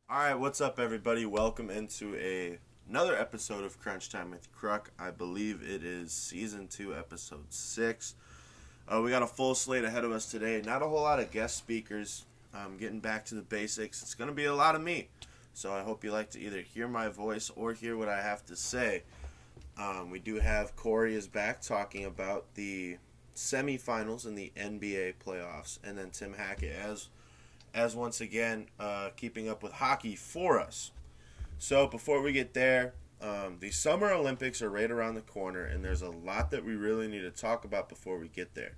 All right, what's up, everybody? Welcome into another episode of Crunch Time with Kruck. I believe it is season 2, episode 6. We got a full slate ahead of us today. Not a whole lot of guest speakers. Getting back to the basics. It's going to be a lot of me. So I hope you like to either hear my voice or hear what I have to say. We do have Cory is back talking about the semifinals in the NBA playoffs, and then Tim Hackett as once again keeping up with hockey for us. So before we get there, the Summer Olympics are right around the corner, and there's a lot that we really need to talk about before we get there.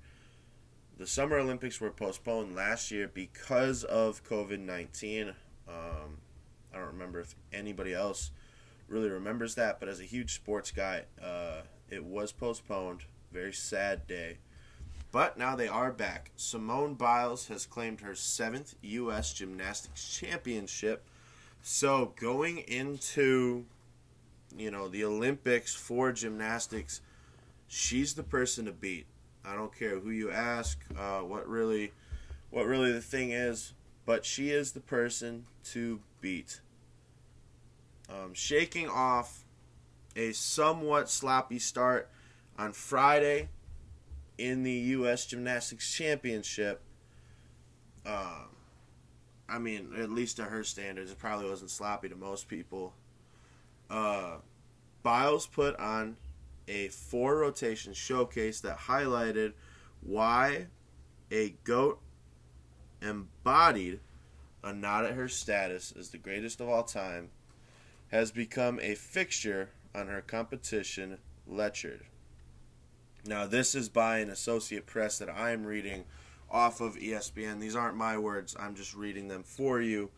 The Summer Olympics were postponed last year because of COVID-19. I don't remember if anybody else really remembers that, but as a huge sports guy, it was postponed. Very sad day. But now they are back. Simone Biles has claimed her 7th U.S. Gymnastics Championship. So going into, the Olympics for gymnastics, she's the person to beat. I don't care who you ask, what really the thing is, but she is the person to beat. Shaking off a somewhat sloppy start on Friday in the U.S. Gymnastics Championship. At least to her standards, it probably wasn't sloppy to most people. Biles put on a 4-rotation showcase that highlighted why a GOAT embodied a nod at her status as the greatest of all time has become a fixture on her competition lecture. Now, this is by an Associate Press that I am reading off of ESPN. These aren't my words. I'm just reading them for you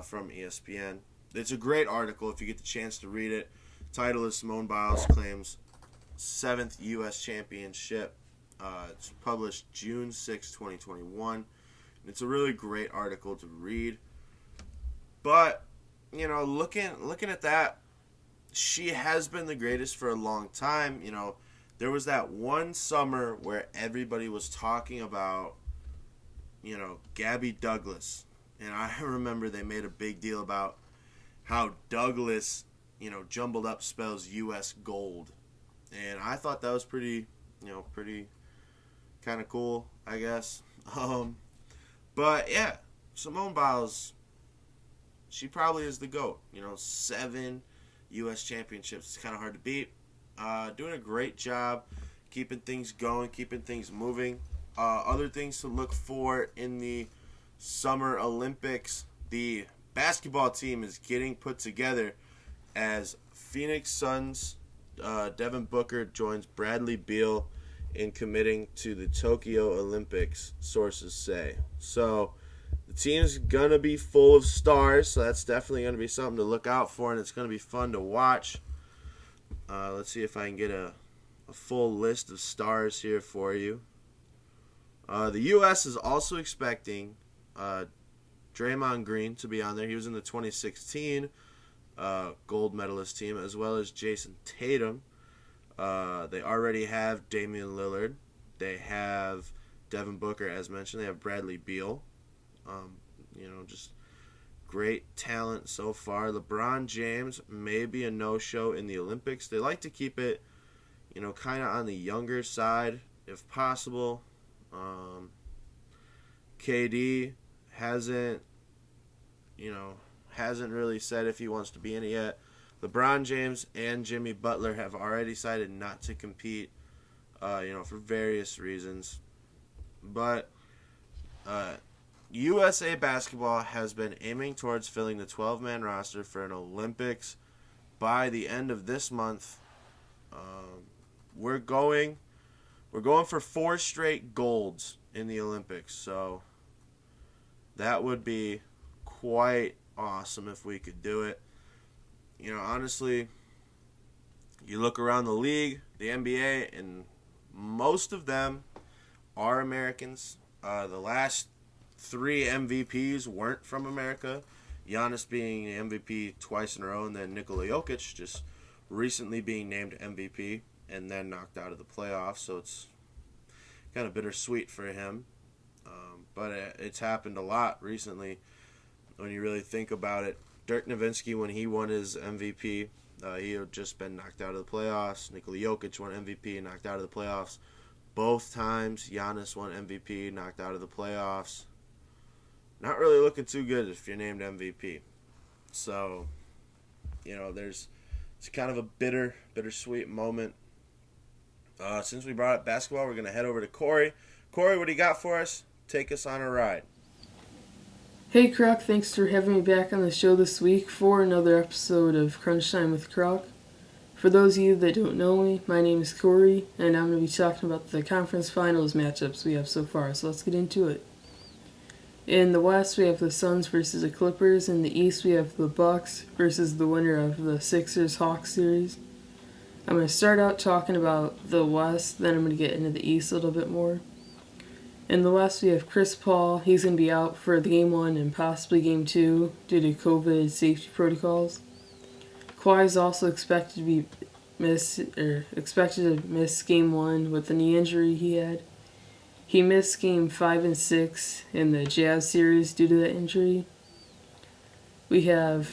from ESPN. It's a great article if you get the chance to read it. Title is Simone Biles claims 7th U.S. Championship. It's published June 6, 2021. It's a really great article to read. But, looking at that, she has been the greatest for a long time. There was that one summer where everybody was talking about, Gabby Douglas. And I remember they made a big deal about how Douglas, jumbled up spells U.S. gold. And I thought that was pretty kind of cool, I guess. But, yeah, Simone Biles, she probably is the GOAT. 7 U.S. championships. It's kind of hard to beat. Doing a great job keeping things going, keeping things moving. Other things to look for in the Summer Olympics. The basketball team is getting put together as Phoenix Suns Devin Booker joins Bradley Beal in committing to the Tokyo Olympics, sources say. So the team's going to be full of stars, so that's definitely going to be something to look out for, and it's going to be fun to watch. Let's see if I can get a full list of stars here for you. The U.S. is also expecting Draymond Green to be on there. He was in the 2016 gold medalist team, as well as Jason Tatum. They already have Damian Lillard. They have Devin Booker, as mentioned. They have Bradley Beal. Just great talent so far. LeBron James may be a no-show in the Olympics. They like to keep it, kind of on the younger side if possible. KD hasn't really said if he wants to be in it yet. LeBron James and Jimmy Butler have already decided not to compete, for various reasons. But USA Basketball has been aiming towards filling the 12-man roster for an Olympics by the end of this month. We're going for 4 straight golds in the Olympics, so that would be quite awesome if we could do it. Honestly, you look around the league, the NBA, and most of them are Americans. The last 3 MVPs weren't from America. Giannis being the MVP twice in a row, and then Nikola Jokic just recently being named MVP and then knocked out of the playoffs. So it's kind of bittersweet for him. But it's happened a lot recently. when you really think about it. Dirk Nowitzki, when he won his MVP, he had just been knocked out of the playoffs. Nikola Jokic won MVP, knocked out of the playoffs. Both times, Giannis won MVP, knocked out of the playoffs. Not really looking too good if you're named MVP. So, it's kind of a bittersweet moment. Since we brought up basketball, we're going to head over to Cory. Cory, what do you got for us? Take us on a ride. Hey Kruck, thanks for having me back on the show this week for another episode of Crunch Time with Kruck. For those of you that don't know me, my name is Cory, and I'm going to be talking about the conference finals matchups we have so far, so let's get into it. In the West, we have the Suns versus the Clippers. In the East, we have the Bucks versus the winner of the Sixers-Hawks series. I'm going to start out talking about the West, then I'm going to get into the East a little bit more. In the West, we have Chris Paul. He's going to be out for the Game 1 and possibly Game 2 due to COVID safety protocols. Kawhi is also expected to miss Game 1 with the knee injury he had. He missed Game 5 and 6 in the Jazz series due to that injury. We had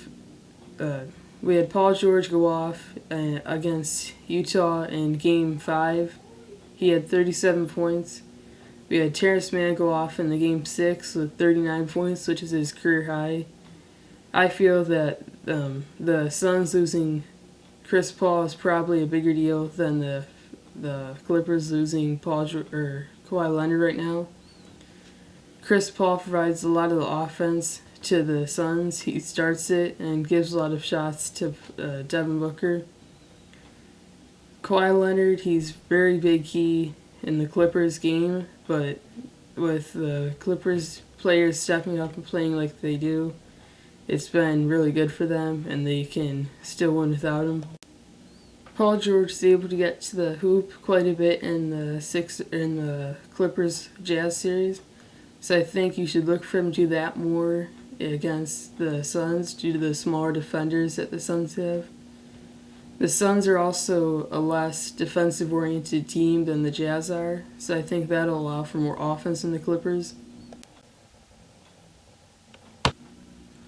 Paul George go off against Utah in Game 5. He had 37 points. We had Terrence Mann go off in the Game 6 with 39 points, which is his career high. I feel that the Suns losing Chris Paul is probably a bigger deal than the Clippers losing Kawhi Leonard right now. Chris Paul provides a lot of the offense to the Suns. He starts it and gives a lot of shots to Devin Booker. Kawhi Leonard, he's very big key in the Clippers game, but with the Clippers players stepping up and playing like they do, it's been really good for them, and they can still win without him. Paul George is able to get to the hoop quite a bit in the Clippers Jazz series, so I think you should look for him to do that more against the Suns due to the smaller defenders that the Suns have. The Suns are also a less defensive-oriented team than the Jazz are, so I think that'll allow for more offense in the Clippers.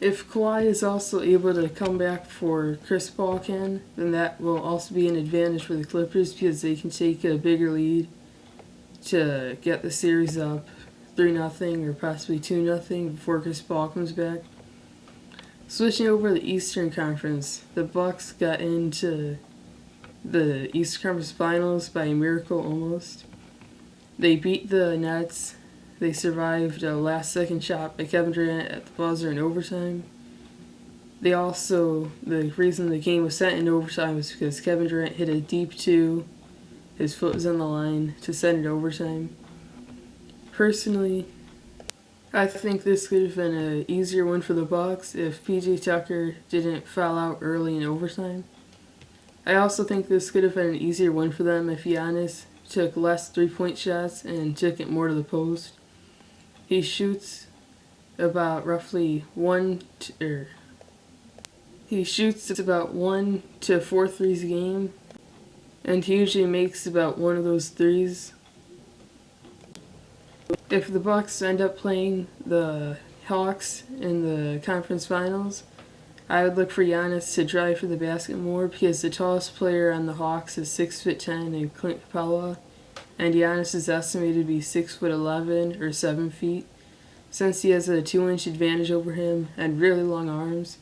If Kawhi is also able to come back for Chris Paul can, then that will also be an advantage for the Clippers because they can take a bigger lead to get the series up 3-0 or possibly 2-0 before Chris Paul comes back. Switching over to the Eastern Conference, the Bucks got into the Eastern Conference Finals by a miracle almost. They beat the Nets. They survived a last-second shot by Kevin Durant at the buzzer in overtime. The reason the game was sent in overtime was because Kevin Durant hit a deep 2. His foot was on the line to send it overtime. Personally, I think this could have been an easier win for the Bucks if PJ Tucker didn't foul out early in overtime. I also think this could have been an easier win for them if Giannis took less three-point shots and took it more to the post. He shoots about 1 to 4 threes a game, and he usually makes about one of those threes. If the Bucks end up playing the Hawks in the conference finals, I would look for Giannis to drive for the basket more because the tallest player on the Hawks is 6'10" and Clint Capella, and Giannis is estimated to be 6'11" or 7 feet. Since he has a 2-inch advantage over him and really long arms,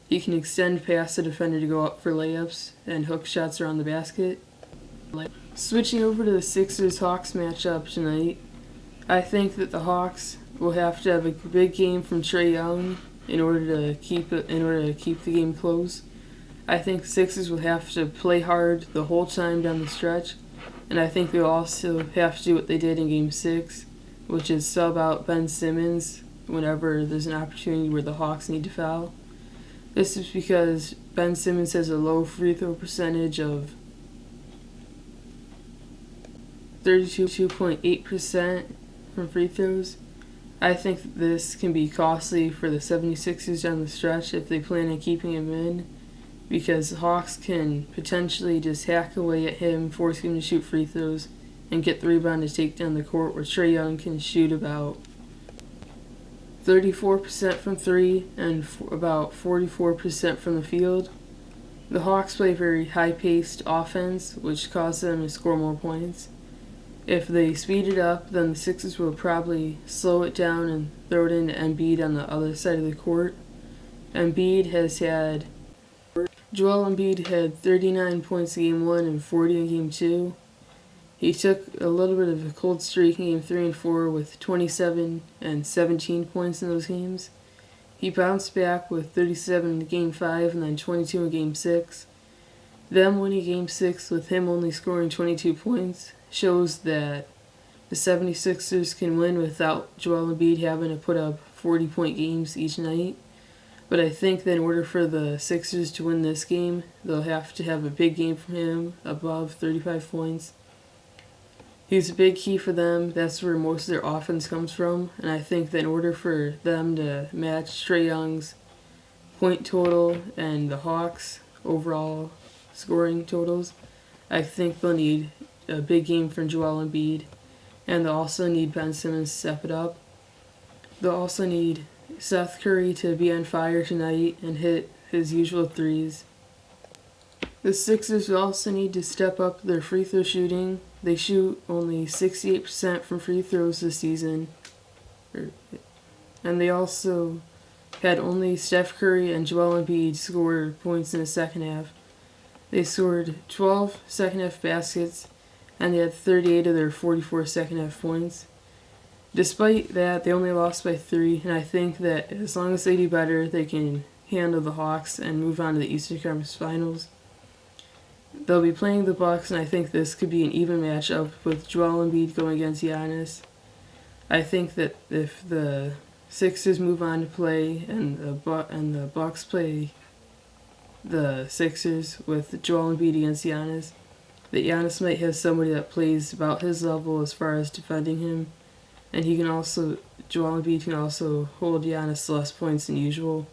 he can extend past the defender to go up for layups and hook shots around the basket. Switching over to the Sixers-Hawks matchup tonight, I think that the Hawks will have to have a big game from Trae Young in order to keep the game close. I think the Sixers will have to play hard the whole time down the stretch, and I think they'll also have to do what they did in Game 6, which is sub out Ben Simmons whenever there's an opportunity where the Hawks need to foul. This is because Ben Simmons has a low free throw percentage of 32.8% from free throws. I think this can be costly for the 76ers down the stretch if they plan on keeping him in, because the Hawks can potentially just hack away at him, force him to shoot free throws, and get the rebound to take down the court, where Trae Young can shoot about 34% from 3 and about 44% from the field. The Hawks play very high-paced offense, which causes them to score more points. If they speed it up, then the Sixers will probably slow it down and throw it into Embiid on the other side of the court. Joel Embiid had 39 points in Game 1 and 40 in Game 2. He took a little bit of a cold streak in Game 3 and 4 with 27 and 17 points in those games. He bounced back with 37 in Game 5 and then 22 in Game 6. Them winning Game 6 with him only scoring 22 points shows that the 76ers can win without Joel Embiid having to put up 40-point games each night. But I think that in order for the Sixers to win this game, they'll have to have a big game from him, above 35 points. He's a big key for them. That's where most of their offense comes from. And I think that in order for them to match Trae Young's point total and the Hawks' overall scoring totals, I think they'll need a big game from Joel Embiid. And they'll also need Ben Simmons to step it up. They'll also need Seth Curry to be on fire tonight and hit his usual threes. The Sixers will also need to step up their free throw shooting. They shoot only 68% from free throws this season. And they also had only Steph Curry and Joel Embiid score points in the second half. They scored 12 second half baskets, and they had 38 of their 44 second half points. Despite that, they only lost by 3, and I think that as long as they do better, they can handle the Hawks and move on to the Eastern Conference Finals. They'll be playing the Bucks, and I think this could be an even matchup with Joel Embiid going against Giannis. I think that if the Sixers move on to play and the Bucks play the Sixers with Joel Embiid against Giannis, that Giannis might have somebody that plays about his level as far as defending him, and Joel Embiid can also hold Giannis to less points than usual.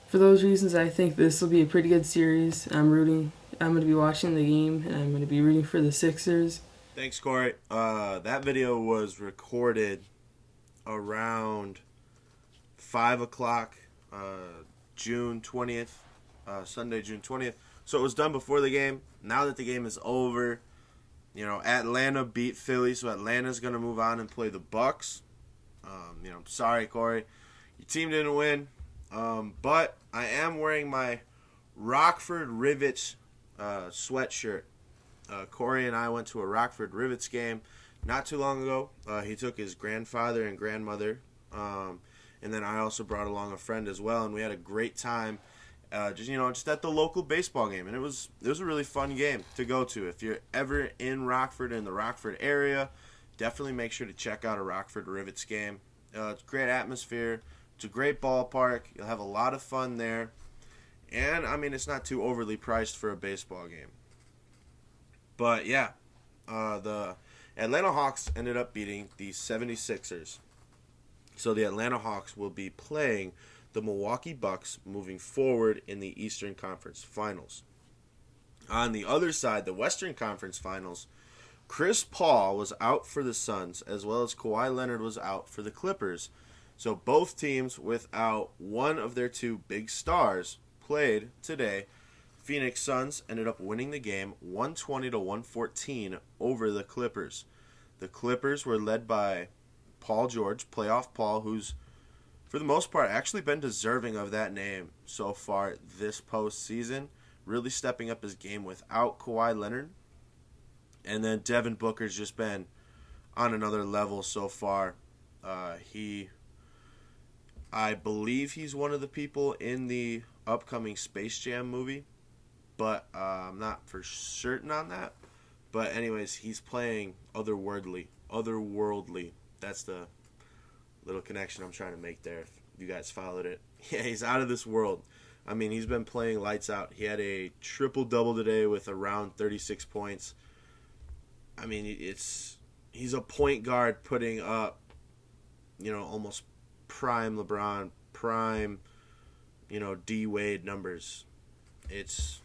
For those reasons, I think this will be a pretty good series. I'm going to be watching the game, and I'm going to be rooting for the Sixers. Thanks, Cory. That video was recorded around 5 o'clock, June 20th, Sunday, June 20th. So it was done before the game. Now that the game is over, Atlanta beat Philly, so Atlanta's going to move on and play the Bucks. Sorry, Cory. Your team didn't win. But I am wearing my Rockford Rivets sweatshirt. Cory and I went to a Rockford Rivets game not too long ago. He took his grandfather and grandmother, and then I also brought along a friend as well, and we had a great time. Just at the local baseball game, and it was a really fun game to go to. If you're ever in Rockford, in the Rockford area, definitely make sure to check out a Rockford Rivets game. It's a great atmosphere. It's a great ballpark. You'll have a lot of fun there. And, it's not too overly priced for a baseball game. But, yeah, the Atlanta Hawks ended up beating the 76ers. So the Atlanta Hawks will be playing the Milwaukee Bucks moving forward in the Eastern Conference Finals. On the other side, the Western Conference Finals, Chris Paul was out for the Suns, as well as Kawhi Leonard was out for the Clippers. So both teams without one of their two big stars played today. Phoenix Suns ended up winning the game 120-114 over the Clippers. The Clippers were led by Paul George, Playoff Paul, who's for the most part actually been deserving of that name so far this postseason, really stepping up his game without Kawhi Leonard. And then Devin Booker's just been on another level so far. I believe he's one of the people in the upcoming Space Jam movie, but I'm not for certain on that. But anyways, he's playing otherworldly. That's the little connection I'm trying to make there, if you guys followed it. Yeah, he's out of this world. He's been playing lights out. He had a triple-double today with around 36 points. He's a point guard putting up, almost prime LeBron, prime, D Wade numbers. It's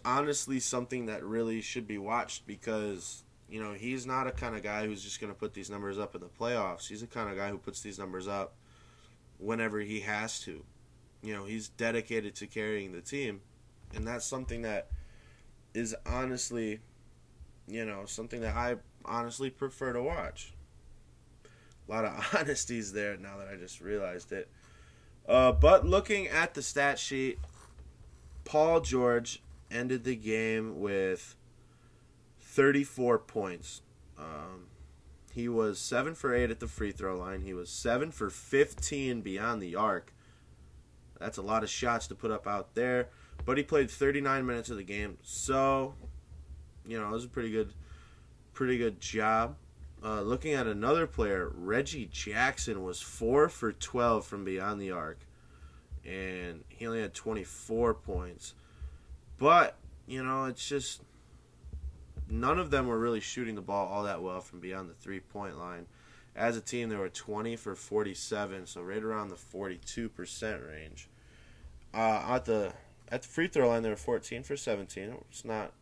honestly something that really should be watched because, he's not a kind of guy who's just going to put these numbers up in the playoffs. He's the kind of guy who puts these numbers up whenever he has to. He's dedicated to carrying the team, and that's something that is honestly, something that I honestly prefer to watch. A lot of honesties there now that I just realized it. But looking at the stat sheet, Paul George ended the game with 34 points. He was 7 for 8 at the free throw line. He was 7 for 15 beyond the arc. That's a lot of shots to put up out there. But he played 39 minutes of the game. So, it was a pretty good job. Looking at another player, Reggie Jackson was 4 for 12 from beyond the arc. And he only had 24 points. But, it's just none of them were really shooting the ball all that well from beyond the three-point line. As a team, they were 20 for 47, so right around the 42% range. At the free throw line, they were 14 for 17. It's not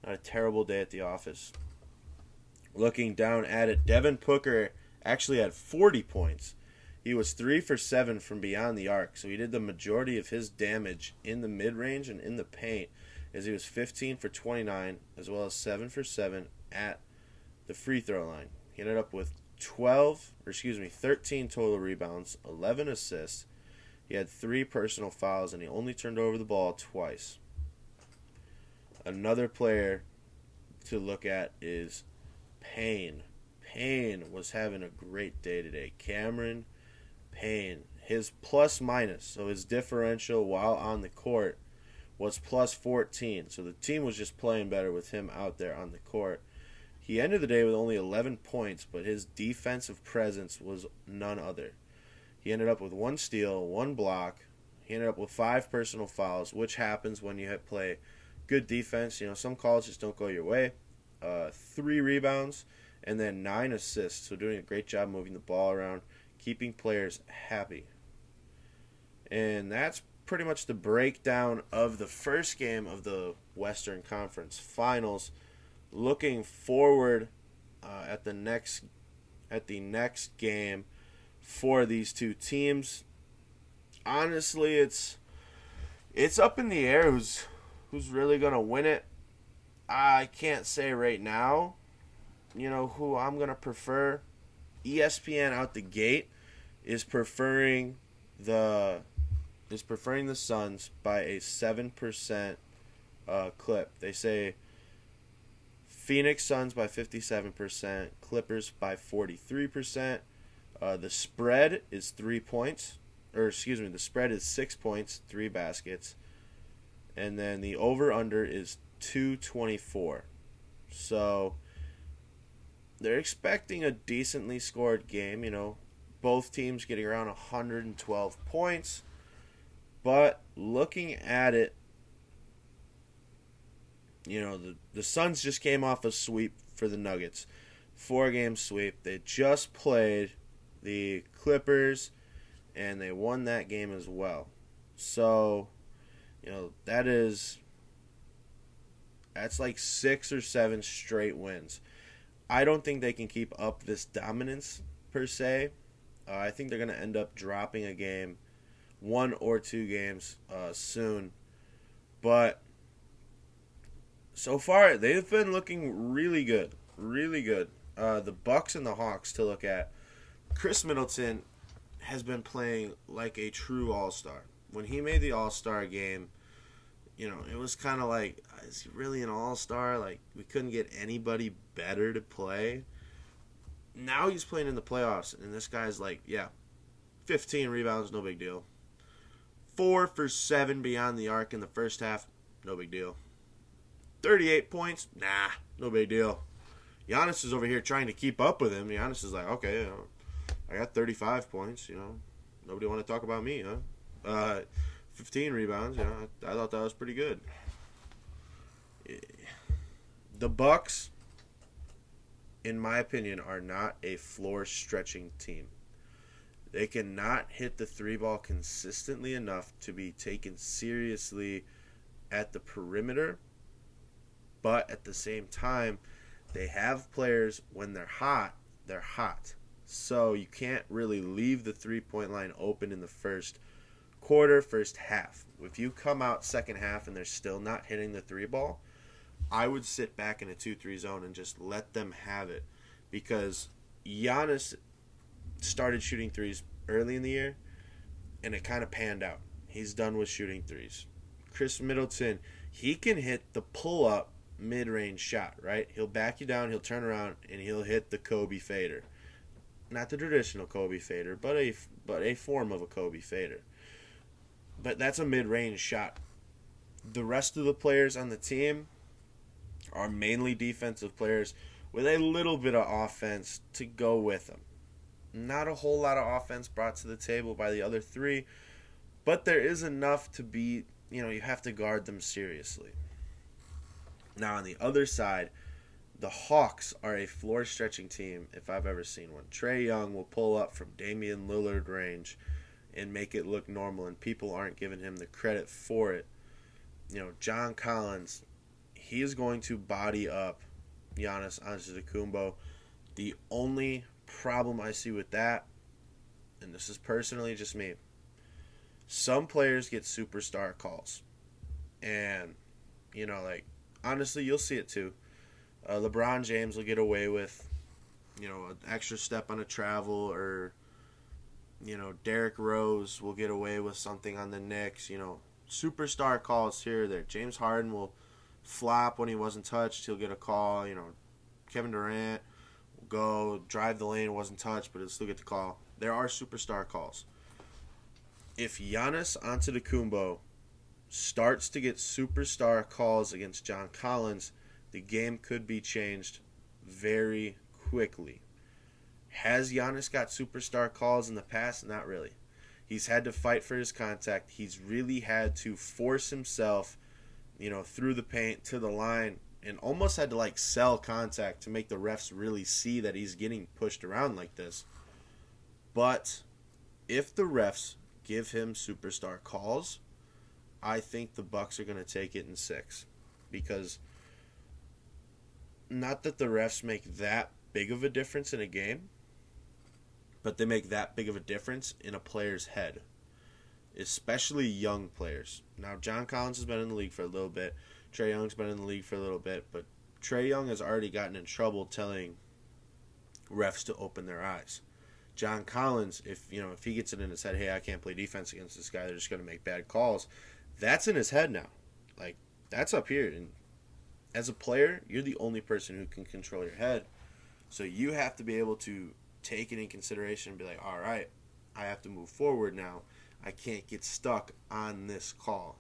a terrible day at the office. Looking down at it, Devin Booker actually had 40 points. He was 3 for 7 from beyond the arc, so he did the majority of his damage in the mid-range and in the paint, as he was 15 for 29, as well as 7 for 7 at the free throw line. He ended up with 13 total rebounds, 11 assists. He had 3 personal fouls, and he only turned over the ball twice. Another player to look at is Payne. Payne was having a great day today. Cameron Payne. His plus-minus, so his differential while on the court, was plus 14. So the team was just playing better with him out there on the court. He ended the day with only 11 points, but his defensive presence was none other. He ended up with 1 steal, 1 block. He ended up with 5 personal fouls, which happens when you play good defense. Some calls just don't go your way. 3 rebounds, and then 9 assists. So doing a great job moving the ball around, keeping players happy. And that's pretty much the breakdown of the first game of the Western Conference Finals. Looking forward at the next game for these two teams. Honestly, it's up in the air who's really gonna win it. I can't say right now, who I'm gonna prefer. ESPN out the gate is preferring the Suns by a 7% clip. They say Phoenix Suns by 57%, Clippers by 43%. The spread is 3 points, the spread is 6 points, 3 baskets, and then the over/under is 224. So they're expecting a decently scored game. Both teams getting around 112 points. But looking at it, the Suns just came off a sweep for the Nuggets. 4-game sweep. They just played the Clippers, and they won that game as well. So, that's like 6 or 7 straight wins. I don't think they can keep up this dominance, per se. I think they're going to end up dropping a game, 1 or 2 games soon. But so far, they've been looking really good. Really good. The Bucks and the Hawks to look at. Chris Middleton has been playing like a true all-star. When he made the all-star game, it was kind of like, is he really an all-star? Like, we couldn't get anybody better to play. Now he's playing in the playoffs, and this guy's like, 15 rebounds, no big deal. 4 for 7 beyond the arc in the first half, no big deal. 38 points, no big deal. Giannis is over here trying to keep up with him. Giannis is like, okay, I got 35 points, nobody want to talk about me, huh? 15 rebounds, I thought that was pretty good. The Bucks, in my opinion, are not a floor-stretching team. They cannot hit the 3-ball consistently enough to be taken seriously at the perimeter, but at the same time, They have players, when they're hot, they're hot. So you can't really leave the three-point line open in the first quarter, first half. If you come out second half and they're still not hitting the three ball, I would sit back in a 2-3 zone and just let them have it. Because Giannis started shooting threes early in the year, and it kind of panned out. He's done with shooting threes. Chris Middleton, he can hit the pull-up mid-range shot, right? He'll back you down, he'll turn around, and he'll hit the Kobe fader. Not the traditional Kobe fader, but a form of a Kobe fader. But that's a mid-range shot. The rest of the players on the team are mainly defensive players with a little bit of offense to go with them. Not a whole lot of offense brought to the table by the other three, but there is enough to be, you have to guard them seriously. Now on the other side, the Hawks are a floor-stretching team if I've ever seen one. Trae Young will pull up from Damian Lillard range and make it look normal, and people aren't giving him the credit for it. John Collins, he is going to body up Giannis Antetokounmpo. The only problem I see with that, and this is personally just me, some players get superstar calls. And, honestly, you'll see it too. LeBron James will get away with, an extra step on a travel, or, Derrick Rose will get away with something on the Knicks. Superstar calls here or there. James Harden will flop when he wasn't touched. He'll get a call. Kevin Durant will go drive the lane, wasn't touched, but he'll still get the call. There are superstar calls. If Giannis Antetokounmpo starts to get superstar calls against John Collins, the game could be changed very quickly. Has Giannis got superstar calls in the past? Not really. He's had to fight for his contact. He's really had to force himself, through the paint to the line, and almost had to sell contact to make the refs really see that he's getting pushed around like this. But if the refs give him superstar calls, I think the Bucks are going to take it in 6. Because not that the refs make that big of a difference in a game, but they make that big of a difference in a player's head, especially young players. Now, John Collins has been in the league for a little bit. Trae Young's been in the league for a little bit, but Trae Young has already gotten in trouble telling refs to open their eyes. John Collins, if he gets it in his head, hey, I can't play defense against this guy, they're just going to make bad calls, that's in his head now. That's up here. And as a player, you're the only person who can control your head. So you have to be able to take it in consideration and be like, all right, I have to move forward now. I can't get stuck on this call.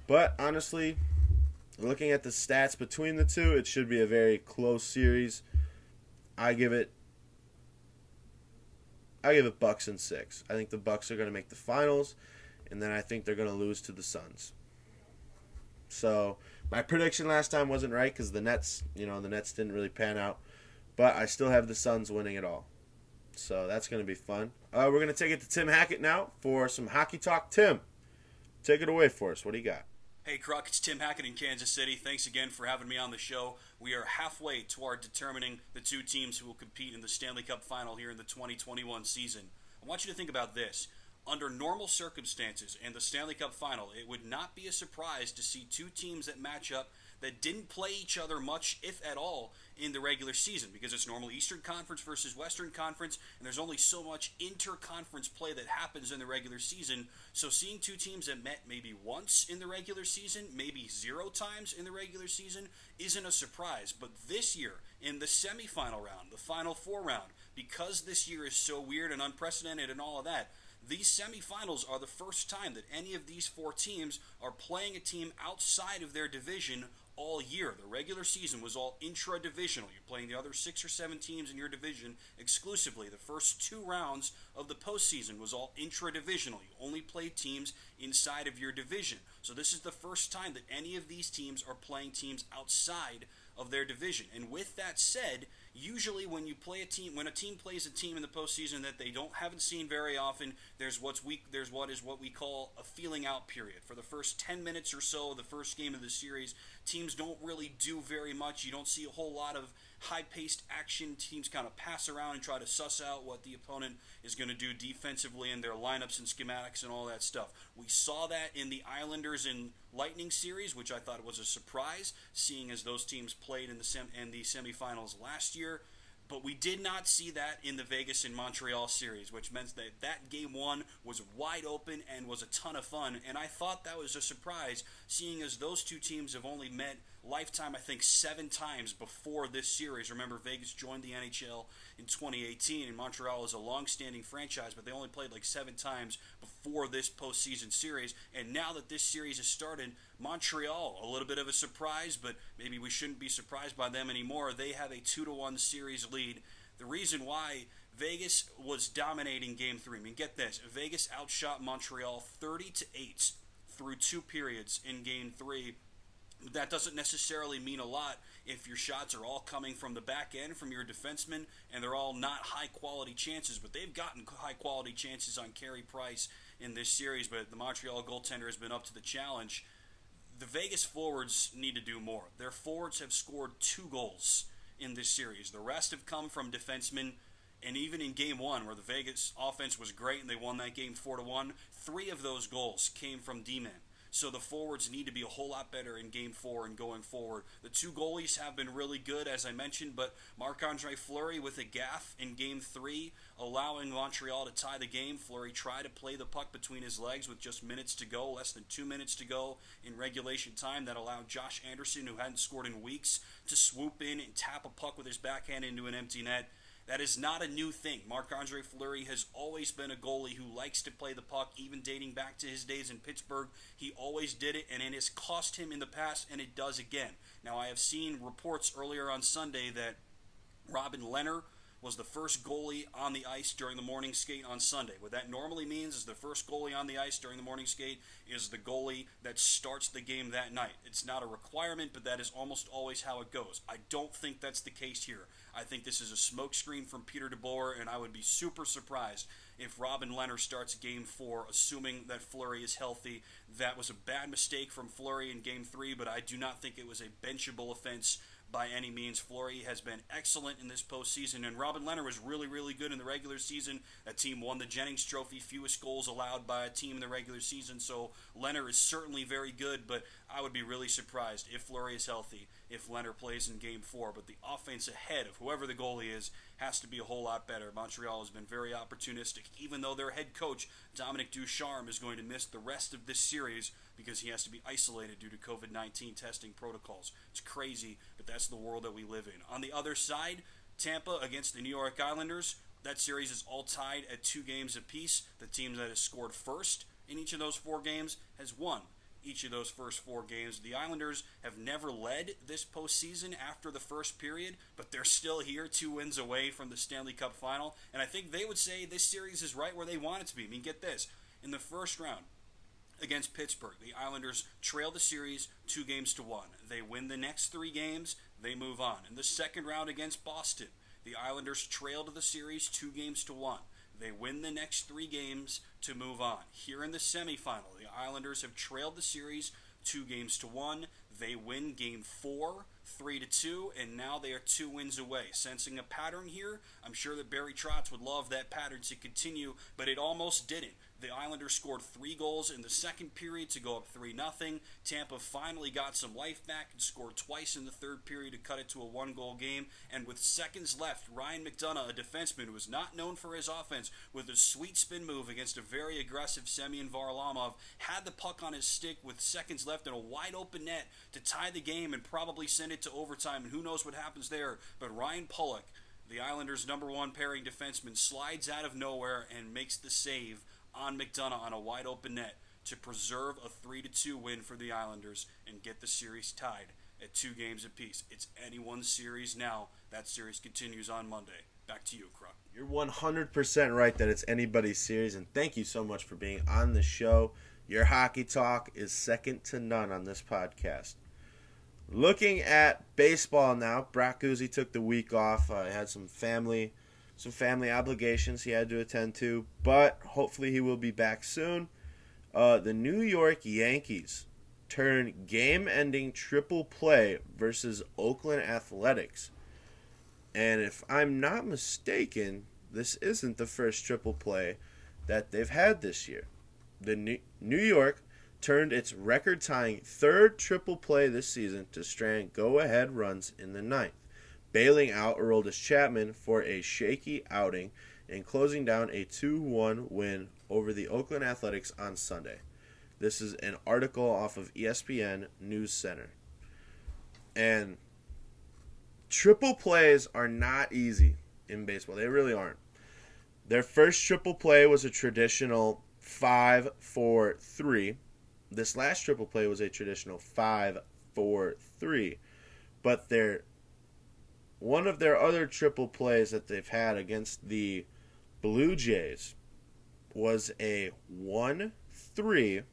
But honestly, looking at the stats between the two, it should be a very close series. I give it Bucks in 6. I think the Bucks are going to make the finals, and then I think they're going to lose to the Suns. So my prediction last time wasn't right because the Nets didn't really pan out, but I still have the Suns winning it all. So that's going to be fun. We're going to take it to Tim Hackett now for some hockey talk. Tim, take it away for us. What do you got? Hey, Kruck, it's Tim Hackett in Kansas City. Thanks again for having me on the show. We are halfway toward determining the two teams who will compete in the Stanley Cup Final here in the 2021 season. I want you to think about this. Under normal circumstances in the Stanley Cup Final, it would not be a surprise to see two teams that match up that didn't play each other much, if at all, in the regular season, because it's normally Eastern Conference versus Western Conference, and there's only so much inter-conference play that happens in the regular season. So seeing two teams that met maybe once in the regular season, maybe 0 times in the regular season, isn't a surprise. But this year, in the semifinal round, the Final Four round, because this year is so weird and unprecedented and all of that, these semifinals are the first time that any of these 4 teams are playing a team outside of their division all year. The regular season was all intra-divisional. You're playing the other 6 or 7 teams in your division exclusively. The first 2 rounds of the postseason was all intra-divisional. You only played teams inside of your division. So this is the first time that any of these teams are playing teams outside of their division. And with that said, Usually when a team plays a team in the postseason that they haven't seen very often, there's what we call a feeling out period. For the first 10 minutes or so of the first game of the series, teams don't really do very much. You don't see a whole lot of high-paced action. Teams kind of pass around and try to suss out what the opponent is going to do defensively in their lineups and schematics and all that stuff. We saw that in the Islanders and Lightning series, which I thought was a surprise, seeing as those teams played in the semifinals last year. But we did not see that in the Vegas and Montreal series, which meant that game one was wide open and was a ton of fun. And I thought that was a surprise, seeing as those two teams have only met lifetime, I think, 7 times before this series. Remember, Vegas joined the NHL in 2018, and Montreal is a long-standing franchise, but they only played like 7 times before this postseason series. And now that this series has started, Montreal, a little bit of a surprise, but maybe we shouldn't be surprised by them anymore. They have a 2-1 series lead. The reason why Vegas was dominating Game 3, I mean, get this, Vegas outshot Montreal 30-8 through 2 periods in Game 3. That doesn't necessarily mean a lot if your shots are all coming from the back end, from your defensemen, and they're all not high-quality chances, but they've gotten high-quality chances on Carey Price in this series, but the Montreal goaltender has been up to the challenge. The Vegas forwards need to do more. Their forwards have scored 2 goals in this series. The rest have come from defensemen, and even in Game 1, where the Vegas offense was great and they won that game 4-1, 3 of those goals came from D-men. So the forwards need to be a whole lot better in Game 4 and going forward. The 2 goalies have been really good, as I mentioned, but Marc-Andre Fleury with a gaff in Game 3, allowing Montreal to tie the game. Fleury tried to play the puck between his legs with just minutes to go, less than 2 minutes to go in regulation time. That allowed Josh Anderson, who hadn't scored in weeks, to swoop in and tap a puck with his backhand into an empty net. That is not a new thing. Marc-Andre Fleury has always been a goalie who likes to play the puck, even dating back to his days in Pittsburgh. He always did it, and it has cost him in the past, and it does again. Now, I have seen reports earlier on Sunday that Robin Lehner was the first goalie on the ice during the morning skate on Sunday. What that normally means is the first goalie on the ice during the morning skate is the goalie that starts the game that night. It's not a requirement, but that is almost always how it goes. I don't think that's the case here. I think this is a smokescreen from Peter DeBoer, and I would be super surprised if Robin Lehner starts Game 4, assuming that Fleury is healthy. That was a bad mistake from Fleury in Game 3, but I do not think it was a benchable offense by any means. Fleury has been excellent in this postseason, and Robin Lehner was really, really good in the regular season. That team won the Jennings Trophy, fewest goals allowed by a team in the regular season, so Lehner is certainly very good, but I would be really surprised if Fleury is healthy, if Lehner plays in Game 4. But the offense ahead of whoever the goalie is has to be a whole lot better. Montreal has been very opportunistic, even though their head coach, Dominic Ducharme, is going to miss the rest of this series because he has to be isolated due to COVID-19 testing protocols. It's crazy, but that's the world that we live in. On the other side, Tampa against the New York Islanders, that series is all tied at 2 games apiece. The team that has scored first in each of those 4 games has won each of those first 4 games. The Islanders have never led this postseason after the first period, but they're still here 2 wins away from the Stanley Cup final, and I think they would say this series is right where they want it to be. I mean, get this. In the first round against Pittsburgh, the Islanders trail the series 2-1. They win the next 3 games, they move on. In the second round against Boston, the Islanders trailed the series 2-1. They win the next 3 games to move on. Here in the semifinal, the Islanders have trailed the series 2-1. They win Game 4, 3-2, and now they are 2 wins away. Sensing a pattern here, I'm sure that Barry Trotz would love that pattern to continue, but it almost didn't. The Islanders scored 3 goals in the second period to go up 3-0. Tampa finally got some life back and scored twice in the third period to cut it to a 1-goal game. And with seconds left, Ryan McDonough, a defenseman who is not known for his offense, with a sweet spin move against a very aggressive Semyon Varlamov, had the puck on his stick with seconds left in a wide open net to tie the game and probably send it to overtime. And who knows what happens there. But Ryan Pulock, the Islanders' #1 pairing defenseman, slides out of nowhere and makes the save on McDonough on a wide open net to preserve a 3-2 win for the Islanders and get the series tied at 2 games apiece. It's anyone's series now. That series continues on Monday. Back to you, Kruck. You're 100% right that it's anybody's series, and thank you so much for being on the show. Your hockey talk is second to none on this podcast. looking at baseball now, Brock Guzzi took the week off. He had some family obligations he had to attend to, but hopefully he will be back soon. The New York Yankees turn game-ending triple play versus Oakland Athletics. And if I'm not mistaken, this isn't the first triple play that they've had this year. The New York turned its record-tying third triple play this season to strand go-ahead runs in the ninth, bailing out Aroldis Chapman for a shaky outing and closing down a 2-1 win over the Oakland Athletics on Sunday. This is an article off of ESPN News Center. And triple plays are not easy in baseball. They really aren't. Their first triple play was a traditional 5-4-3. This last triple play was a traditional 5-4-3. But one of their other triple plays that they've had against the Blue Jays was a 1-3,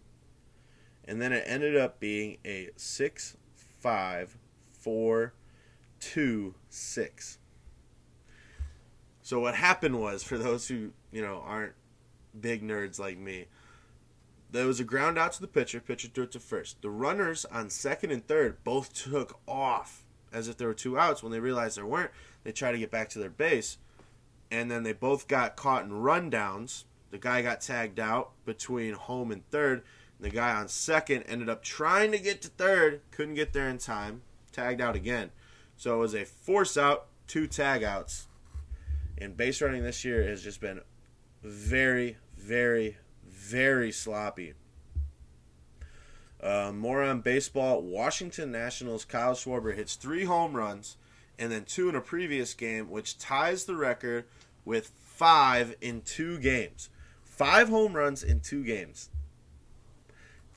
and then it ended up being a 6-5-4-2-6. So what happened was, for those who aren't big nerds like me, there was a ground out to the pitcher threw it to first. The runners on second and third both took off as if there were two outs. When they realized there weren't, they tried to get back to their base, and then they both got caught in rundowns. The guy got tagged out between home and third. The guy on second ended up trying to get to third, couldn't get there in time, tagged out again. So it was a force out, 2 tag outs. And base running this year has just been very, very, very sloppy. More on baseball. Washington Nationals' Kyle Schwarber hits 3 home runs and then 2 in a previous game, which ties the record with 5 in 2 games. 5 home runs in 2 games.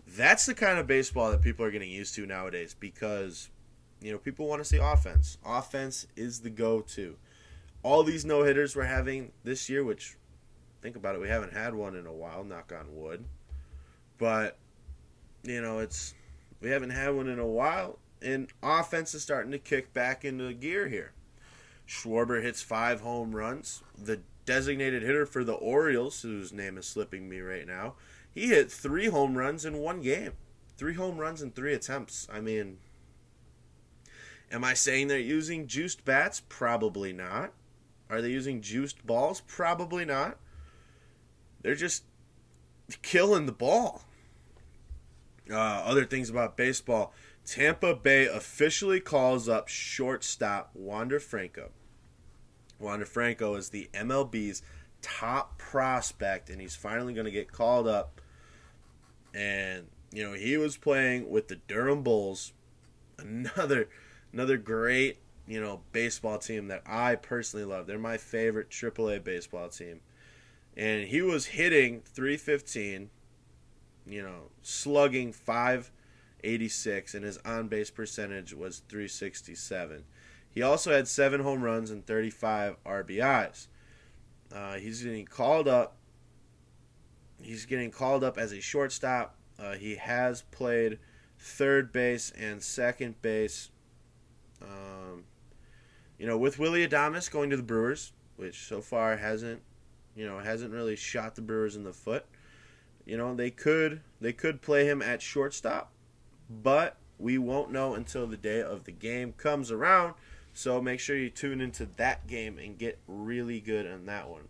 That's the kind of baseball that people are getting used to nowadays because, people want to see offense. Offense is the go-to. All these no-hitters we're having this year, which, think about it, we haven't had one in a while, knock on wood. But, we haven't had one in a while, and offense is starting to kick back into gear here. Schwarber hits 5 home runs. The designated hitter for the Orioles, whose name is slipping me right now, he hit 3 home runs in 1 game. 3 home runs in 3 attempts. I mean, am I saying they're using juiced bats? Probably not. Are they using juiced balls? Probably not. They're just killing the ball. Other things about baseball. Tampa Bay officially calls up shortstop Wander Franco. Wander Franco is the MLB's top prospect, and he's finally going to get called up. And, he was playing with the Durham Bulls, another great, baseball team that I personally love. They're my favorite AAA baseball team. And he was hitting .315, slugging .586, and his on-base percentage was .367. He also had 7 home runs and 35 RBIs. He's getting called up. He's getting called up as a shortstop. He has played third base and second base. With Willy Adames going to the Brewers, which so far hasn't really shot the Brewers in the foot. They could play him at shortstop, but we won't know until the day of the game comes around. So make sure you tune into that game and get really good on that one.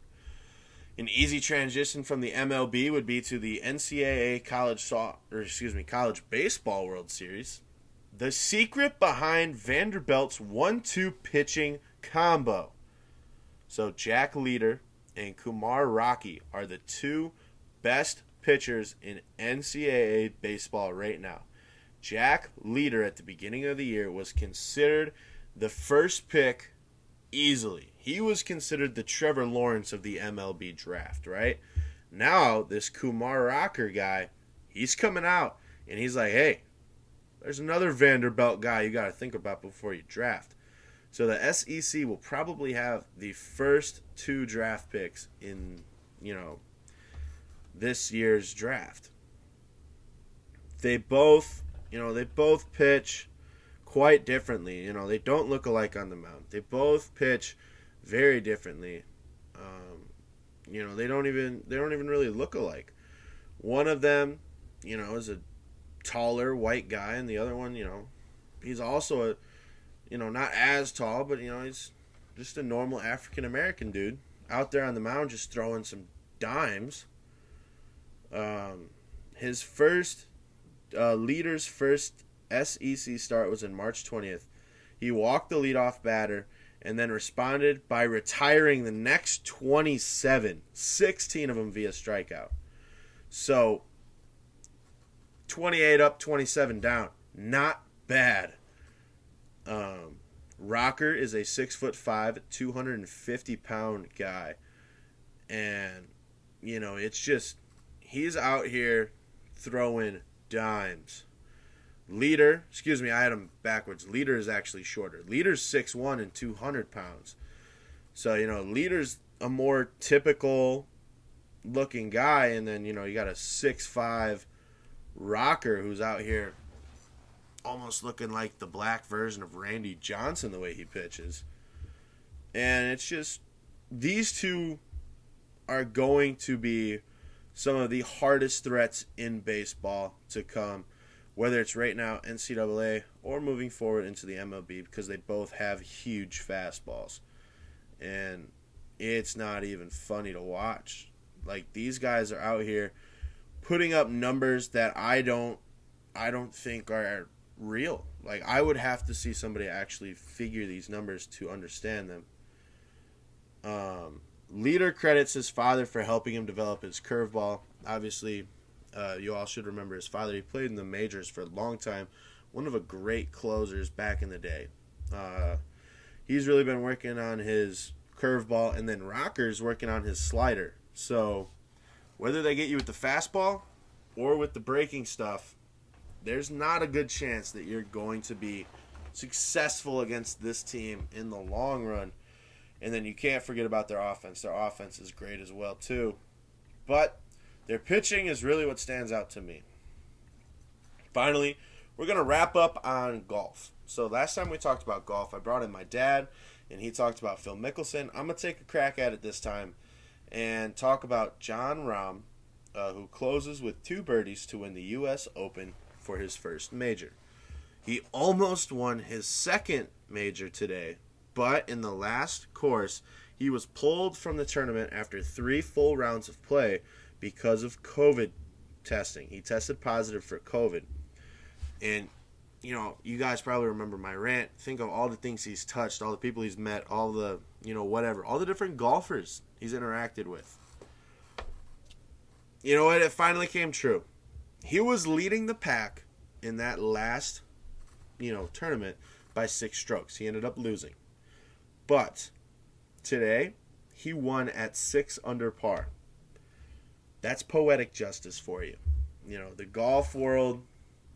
An easy transition from the MLB would be to the NCAA College Baseball World Series. The secret behind Vanderbilt's 1-2 pitching combo. So Jack Leader and Kumar Rocky are the 2 best pitchers in NCAA baseball right now. Jack Leader at the beginning of the year was considered the first pick easily. He was considered the Trevor Lawrence of the MLB draft, right? Now, this Kumar Rocker guy, he's coming out, and he's like, hey, there's another Vanderbilt guy you got to think about before you draft. So the SEC will probably have the first 2 draft picks in, this year's draft. They both pitch quite differently. You know, they don't look alike on the mound. They both pitch very differently. You know, they don't even really look alike. One of them, you know, is a taller white guy, and the other one, you know, he's also a, you know, not as tall, but you know, he's just a normal African American dude out there on the mound just throwing some dimes. His first Leader's first SEC start was in March 20th. He walked the leadoff batter and then responded by retiring the next 27, 16 of them via strikeout. So 28 up, 27 down. Not bad. Rocker is a 6'5", 250-pound guy. And, you know, it's just, he's out here throwing dimes. Leader, excuse me, I had him backwards. Leader is actually shorter. Leader's 6'1" and 200 pounds. So, you know, Leader's a more typical looking guy. And then, you know, you got a 6'5" Rocker who's out here almost looking like the black version of Randy Johnson the way he pitches. And it's just, these two are going to be some of the hardest threats in baseball to come, whether it's right now NCAA or moving forward into the MLB, because they both have huge fastballs. And it's not even funny to watch. Like, these guys are out here putting up numbers that I don't think are real. Like, I would have to see somebody actually figure these numbers to understand them. Leader credits his father for helping him develop his curveball. Obviously, you all should remember his father. He played in the majors for a long time. One of the great closers back in the day. He's really been working on his curveball, and then Rocker's working on his slider. So whether they get you with the fastball or with the breaking stuff, there's not a good chance that you're going to be successful against this team in the long run. And then you can't forget about their offense. Their offense is great as well, too. But their pitching is really what stands out to me. Finally, we're going to wrap up on golf. So last time we talked about golf, I brought in my dad, and he talked about Phil Mickelson. I'm going to take a crack at it this time and talk about Jon Rahm, who closes with 2 birdies to win the U.S. Open for his first major. He almost won his second major today, but in the last course, he was pulled from the tournament after 3 full rounds of play because of COVID testing. He tested positive for COVID. And, you know, you guys probably remember my rant. Think of all the things he's touched, all the people he's met, all the, you know, whatever, all the different golfers he's interacted with. You know what? It finally came true. He was leading the pack in that last, you know, tournament by 6 strokes. He ended up losing. But today, he won at 6 under par. That's poetic justice for you. You know, the golf world,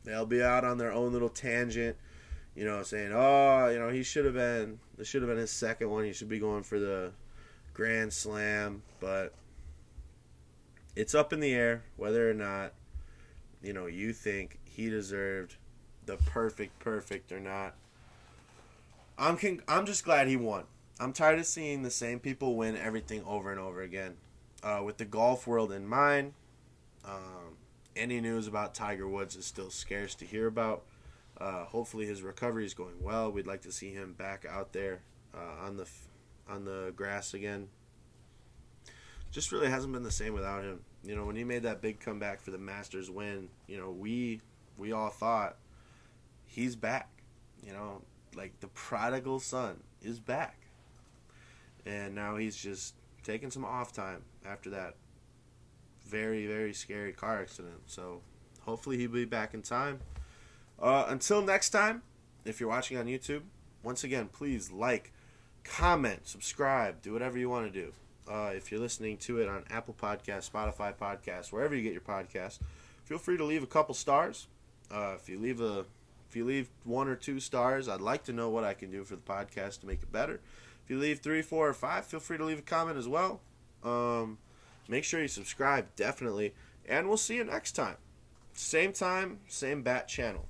they'll be out on their own little tangent, you know, saying, oh, you know, this should have been his second one. He should be going for the Grand Slam. But it's up in the air whether or not, you know, you think he deserved the perfect or not. I'm just glad he won. I'm tired of seeing the same people win everything over and over again. With the golf world in mind, any news about Tiger Woods is still scarce to hear about. Hopefully his recovery is going well. We'd like to see him back out there on the grass again. Just really hasn't been the same without him. You know, when he made that big comeback for the Masters win, you know, we all thought he's back. You know, like the prodigal son is back. And now he's just taking some off time after that very, very scary car accident. So hopefully he'll be back in time. Until next time, if you're watching on YouTube, once again, please like, comment, subscribe, do whatever you want to do. If you're listening to it on Apple Podcasts, Spotify Podcasts, wherever you get your podcasts, feel free to leave a couple stars. If you leave 1 or 2 stars, I'd like to know what I can do for the podcast to make it better. If you leave 3, 4, or 5, feel free to leave a comment as well. Make sure you subscribe, definitely. And we'll see you next time. Same bat channel.